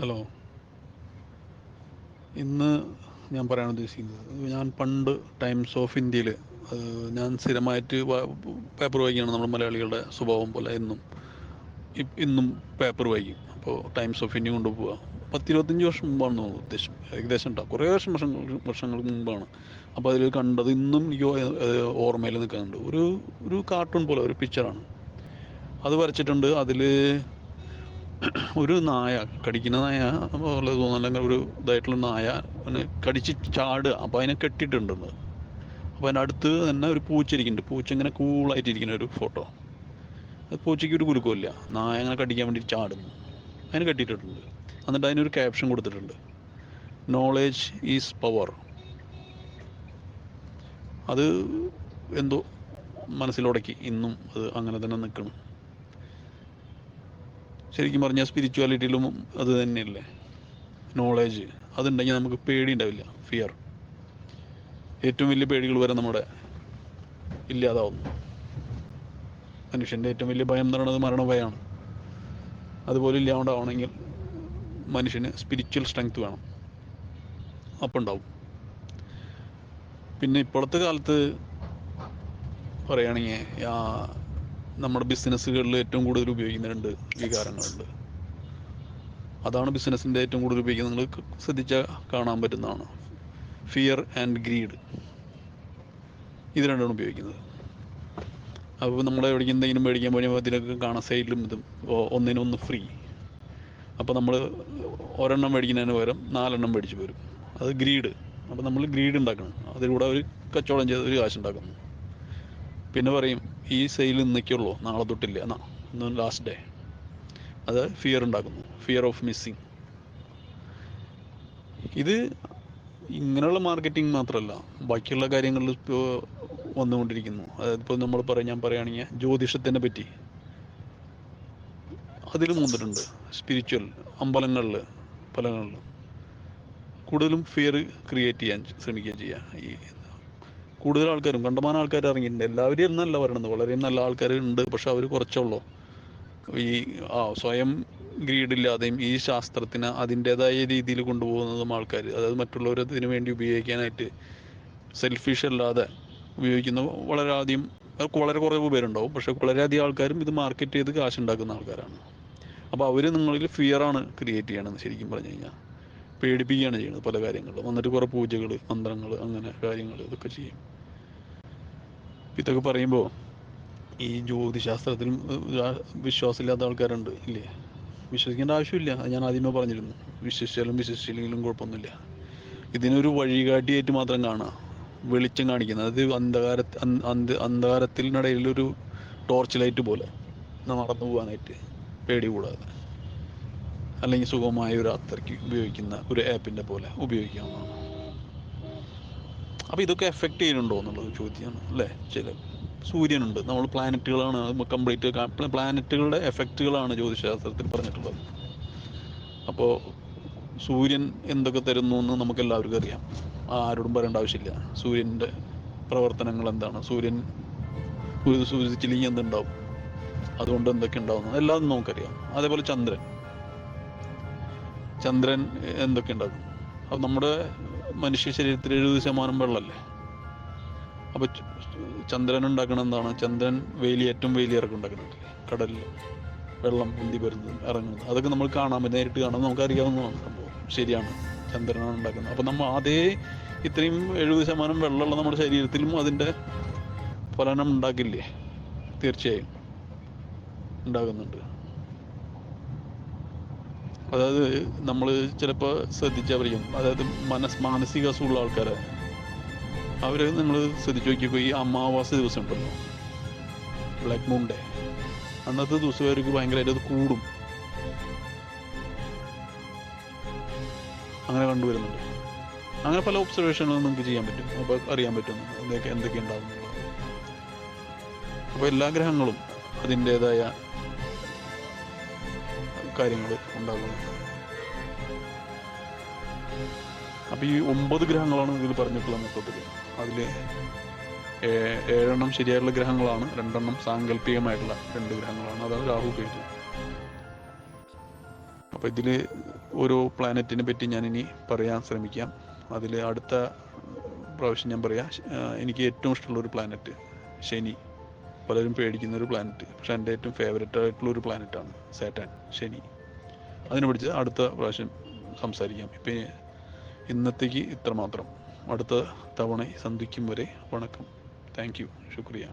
Hello. ഇന്ന് ഞാൻ പറയാൻ ഉദ്ദേശിക്കുന്നത്, ഞാൻ പണ്ട് ടൈംസ് ഓഫ് ഇന്ത്യയിൽ ഞാൻ സ്ഥിരമായിട്ട് പേപ്പർ വായിക്കുകയാണ്. നമ്മുടെ മലയാളികളുടെ സ്വഭാവം പോലെ എന്നും ഇന്നും പേപ്പർ വായിക്കും. അപ്പോൾ ടൈംസ് ഓഫ് ഇന്ത്യ കൊണ്ടുപോവുക 10-25 വർഷം മുമ്പാണ് തോന്നുന്നു, ഏകദേശം ഉണ്ടാവും, കുറേ വർഷങ്ങൾക്ക് മുമ്പാണ്. അപ്പോൾ അതിൽ കണ്ടത് ഇന്നും എനിക്ക് ഓർമ്മയിൽ നിൽക്കുന്നുണ്ട്. ഒരു കാർട്ടൂൺ പോലെ ഒരു പിക്ചറാണ് അത് വരച്ചിട്ടുണ്ട്. അതിൽ ഒരു നായ, കടിക്കുന്ന നായ പോലെ തോന്നുന്നു, അല്ലെങ്കിൽ ഒരു ഇതായിട്ടുള്ള നായ കടിച്ച് ചാടുക. അപ്പോൾ അതിനെ കെട്ടിയിട്ടുണ്ടെന്ന്. അപ്പോൾ അതിൻ്റെ അടുത്ത് തന്നെ ഒരു പൂച്ച ഇരിക്കുന്നുണ്ട്. പൂച്ച ഇങ്ങനെ കൂളായിട്ടിരിക്കുന്ന ഒരു ഫോട്ടോ. അത് പൂച്ചയ്ക്ക് ഒരു കുലുക്കമില്ല, നായ അങ്ങനെ കടിക്കാൻ വേണ്ടി ചാടുന്നു. അതിന് കെട്ടിയിട്ടിട്ടുണ്ട്. എന്നിട്ട് അതിനൊരു ക്യാപ്ഷൻ കൊടുത്തിട്ടുണ്ട്, നോളേജ് ഈസ് പവർ. അത് എന്തോ മനസ്സിലുടക്കി ഇന്നും അത് അങ്ങനെ തന്നെ നിൽക്കണം. ശരിക്കും പറഞ്ഞാൽ സ്പിരിച്വാലിറ്റിയിലും അത് തന്നെയല്ലേ. നോളേജ് അതുണ്ടെങ്കിൽ നമുക്ക് പേടി ഉണ്ടാവില്ല. ഫിയർ, ഏറ്റവും വലിയ പേടികൾ വരെ നമ്മുടെ ഇല്ലാതാവുന്നു. മനുഷ്യൻ്റെ ഏറ്റവും വലിയ ഭയം എന്ന് പറയുന്നത് മരണഭയമാണ്. അതുപോലെ ഇല്ലാണ്ടാവണമെങ്കിൽ മനുഷ്യന് സ്പിരിച്വൽ സ്ട്രെങ്ത് വേണം, അപ്പം ഉണ്ടാവും. പിന്നെ ഇപ്പോഴത്തെ കാലത്ത് പറയുകയാണെങ്കിൽ നമ്മുടെ ബിസിനസ്സുകളിൽ ഏറ്റവും കൂടുതൽ ഉപയോഗിക്കുന്ന 2 വികാരങ്ങളുണ്ട്. അതാണ് ബിസിനസ്സിൻ്റെ ഏറ്റവും കൂടുതൽ ഉപയോഗിക്കുന്നത്. നിങ്ങൾ ശ്രദ്ധിച്ചാൽ കാണാൻ പറ്റുന്നതാണ്. ഫിയർ ആൻഡ് ഗ്രീഡ്, ഇത് രണ്ടാണ് ഉപയോഗിക്കുന്നത്. അപ്പോൾ നമ്മൾ എവിടേക്ക് എന്തെങ്കിലും മേടിക്കാൻ പോയി അതിലൊക്കെ കാണാൻ സൈഡിലും ഇതും ഒന്നിനൊന്ന് ഫ്രീ. അപ്പോൾ നമ്മൾ ഒരെണ്ണം മേടിക്കുന്നതിന് പകരം 4 മേടിച്ച് വരും. അത് ഗ്രീഡ്. അപ്പോൾ നമ്മൾ ഗ്രീഡ് ഉണ്ടാക്കണം, അതിലൂടെ ഒരു കച്ചവടം ചെയ്ത് ഒരു കാശുണ്ടാക്കുന്നു. പിന്നെ പറയും ഈ സെയിൽ ഇന്നൊക്കെയുള്ളൂ, നാളെ തൊട്ടില്ല, ഇന്ന് ലാസ്റ്റ് ഡേ. അത് ഫിയർ ഉണ്ടാക്കുന്നു, ഫിയർ ഓഫ് മിസ്സിങ്. ഇത് ഇങ്ങനെയുള്ള മാർക്കറ്റിംഗ് മാത്രമല്ല, ബാക്കിയുള്ള കാര്യങ്ങളിൽ ഇപ്പോൾ വന്നുകൊണ്ടിരിക്കുന്നു. അതായത് ഇപ്പോൾ ഞാൻ പറയുകയാണെങ്കിൽ ജ്യോതിഷത്തിനെ പറ്റി അതിലും വന്നിട്ടുണ്ട്. സ്പിരിച്വൽ അമ്പലങ്ങളിൽ പലങ്ങളിലും കൂടുതലും ഫിയർ ക്രിയേറ്റ് ചെയ്യാൻ ശ്രമിക്കുകയും ചെയ്യുക. ഈ കൂടുതൽ ആൾക്കാരും, കണ്ടമാനം ആൾക്കാർ ഇറങ്ങിയിട്ടുണ്ട്. എല്ലാവരും എന്നല്ല പറയണത്, വളരെ നല്ല ആൾക്കാർ ഉണ്ട്. പക്ഷെ അവർ കുറച്ചുള്ളൂ. ഈ സ്വയം ഗ്രീഡില്ലാതെയും ഈ ശാസ്ത്രത്തിന് അതിൻ്റെതായ രീതിയിൽ കൊണ്ടുപോകുന്നതും ആൾക്കാർ, അതായത് മറ്റുള്ളവർ ഇതിനു വേണ്ടി ഉപയോഗിക്കാനായിട്ട് സെൽഫിഷ് അല്ലാതെ ഉപയോഗിക്കുന്ന വളരെ കുറവ് പേരുണ്ടാവും. പക്ഷെ വളരെയധികം ആൾക്കാരും ഇത് മാർക്കറ്റ് ചെയ്ത് കാശുണ്ടാക്കുന്ന ആൾക്കാരാണ്. അപ്പോൾ അവർ നിങ്ങളിൽ ഫിയറാണ് ക്രിയേറ്റ് ചെയ്യണമെന്ന്. ശരിക്കും പറഞ്ഞു കഴിഞ്ഞാൽ പേടിപ്പിക്കുകയാണ് ചെയ്യുന്നത് പല കാര്യങ്ങളും. വന്നിട്ട് കുറേ പൂജകൾ, മന്ത്രങ്ങൾ, അങ്ങനെ കാര്യങ്ങൾ ഇതൊക്കെ ചെയ്യും. ഇതൊക്കെ പറയുമ്പോൾ ഈ ജ്യോതിശാസ്ത്രത്തിലും വിശ്വാസമില്ലാത്ത ആൾക്കാരുണ്ട് ഇല്ലേ? വിശ്വസിക്കേണ്ട ആവശ്യമില്ല, അത് ഞാൻ ആദ്യമേ പറഞ്ഞിരുന്നു. വിശ്വസിച്ചാലും വിശ്വസിച്ചില്ലെങ്കിലും കുഴപ്പമൊന്നുമില്ല. ഇതിനൊരു വഴികാട്ടിയായിട്ട് മാത്രം കാണുക, വെളിച്ചം കാണിക്കുന്നത്. അത് അന്ധകാരത്തിനിടയിലൊരു ടോർച്ച് ലൈറ്റ് പോലെ നടന്നു പോകാനായിട്ട് പേടി കൂടാതെ, അല്ലെങ്കിൽ സുഖമായ ഒരു യാത്രയ്ക്ക് ഉപയോഗിക്കുന്ന ഒരു ആപ്പിൻ്റെ പോലെ ഉപയോഗിക്കാവുന്നതാണ്. അപ്പോൾ ഇതൊക്കെ എഫക്റ്റ് ചെയ്യുന്നുണ്ടോ എന്നുള്ളത് ചോദ്യമാണ് അല്ലേ. സൂര്യനുണ്ട്, നമ്മൾ പ്ലാനറ്റുകളാണ് കംപ്ലീറ്റ്. പ്ലാനറ്റുകളുടെ എഫക്റ്റുകളാണ് ജ്യോതിശാസ്ത്രത്തിൽ പറഞ്ഞിട്ടുള്ളത്. അപ്പോൾ സൂര്യൻ എന്തൊക്കെ തരുന്നു എന്ന് നമുക്കെല്ലാവർക്കും അറിയാം, ആരോടും പറയേണ്ട ആവശ്യമില്ല. സൂര്യൻ്റെ പ്രവർത്തനങ്ങൾ എന്താണ്, സൂര്യൻ സൂര്യച്ചില്ലെങ്കിൽ എന്തുണ്ടാവും, അതുകൊണ്ട് എന്തൊക്കെ ഉണ്ടാവുന്നു എല്ലാം നമുക്കറിയാം. അതേപോലെ ചന്ദ്രൻ എന്തൊക്കെ ഉണ്ടാക്കും. അപ്പം നമ്മുടെ മനുഷ്യ ശരീരത്തിൽ 70% വെള്ളമല്ലേ. അപ്പോൾ ചന്ദ്രൻ ഉണ്ടാക്കണം എന്താണ്, ചന്ദ്രൻ ഏറ്റവും വേലിയിറക്കം ഉണ്ടാക്കുന്നുണ്ടല്ലേ, കടലിൽ വെള്ളം പൊന്തി വരുന്നത് ഇറങ്ങുന്നത്, അതൊക്കെ നമ്മൾ നേരിട്ട് കാണാൻ നമുക്കറിയാവുന്നതാണ്. സംഭവം ശരിയാണ്, ചന്ദ്രനാണ് ഉണ്ടാക്കുന്നത്. അപ്പം നമ്മൾ ഇത്രയും 70% വെള്ളമുള്ള നമ്മുടെ ശരീരത്തിലും അതിൻ്റെ ഫലനം ഉണ്ടാക്കില്ലേ? തീർച്ചയായും ഉണ്ടാകുന്നുണ്ട്. അതായത് നമ്മൾ ചിലപ്പോൾ ശ്രദ്ധിച്ചാൽ പറയും, അതായത് മാനസിക അസുഖമുള്ള ആൾക്കാരെ അവർ നമ്മൾ ശ്രദ്ധിച്ച് നോക്കിയപ്പോൾ ഈ അമാവാസി ദിവസം ഉണ്ടല്ലോ, ബ്ലാക്ക് മൂൺ ഡേ, അന്നത്തെ ദിവസം അവർക്ക് ഭയങ്കരമായിട്ട് അത് കൂടും. അങ്ങനെ കണ്ടുവരുന്നുണ്ട്. അങ്ങനെ പല ഒബ്സർവേഷനുകളും നമുക്ക് ചെയ്യാൻ പറ്റും. അപ്പോൾ അറിയാൻ പറ്റും എന്തൊക്കെ ഉണ്ടാകുന്നുള്ളത്. അപ്പോൾ എല്ലാ ഗ്രഹങ്ങളും അതിൻ്റെതായ കാര്യങ്ങൾ ഉണ്ടാകുന്നു. അപ്പോൾ ഈ 9 ഗ്രഹങ്ങളാണ് ഇതിൽ പറഞ്ഞിട്ടുള്ള മൊത്തത്തിൽ. അതിൽ 7 ശരിയായിട്ടുള്ള ഗ്രഹങ്ങളാണ്, 2 സാങ്കല്പികമായിട്ടുള്ള 2 ഗ്രഹങ്ങളാണ്. അതാണ് രാഹു കേതു. അപ്പോൾ ഇതിൽ ഓരോ പ്ലാനറ്റിനെ പറ്റി ഞാനിനി പറയാൻ ശ്രമിക്കാം. അതിൽ അടുത്ത പ്രാവശ്യം ഞാൻ പറയാം. എനിക്ക് ഏറ്റവും ഇഷ്ടമുള്ളൊരു പ്ലാനറ്റ് ശനി. പലരും പേടിക്കുന്ന ഒരു പ്ലാനറ്റ്, പക്ഷെ എൻ്റെ ഏറ്റവും ഫേവററ്റ് ആയിട്ടുള്ള ഒരു പ്ലാനറ്റാണ് സാറ്റൻ, ശനി. അതിനെ പിടിച്ച് അടുത്ത പ്രാവശ്യം സംസാരിക്കാം. ഇപ്പം ഇന്നത്തേക്ക് ഇത്ര മാത്രം. അടുത്ത തവണ സന്ധിക്കും വരെ വണക്കം. Thank you. ശുക്രിയ.